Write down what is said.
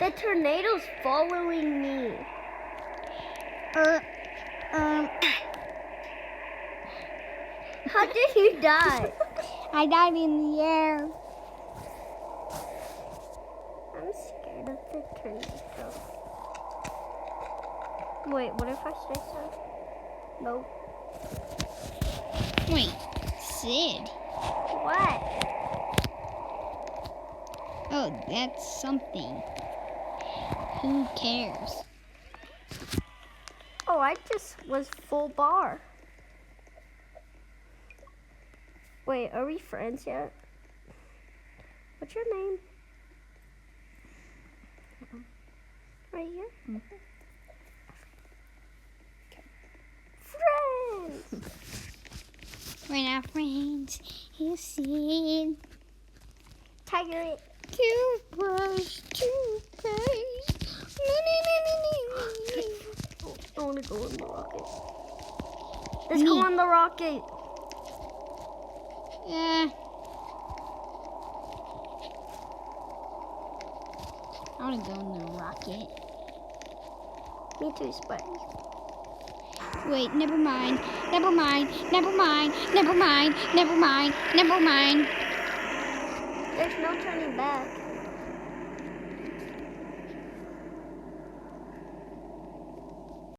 The tornado's following me. How did you die? I died in the air. I'm scared of the tornado. Wait, what if I say so? Nope. Wait, Sid. What? Oh, that's something. Who cares? Oh, I just was full bar. Wait, are we friends yet? What's your name? Right here? Mm-hmm. Friends! We're not friends. You see. Tiger it. Toothbrush, toothpaste. I want to go on the rocket. Let's go on the rocket. Yeah. I want to go on the rocket. Me too, Spider. Wait, never mind. Never mind. Never mind. Never mind. Never mind. Never mind. There's no turning back.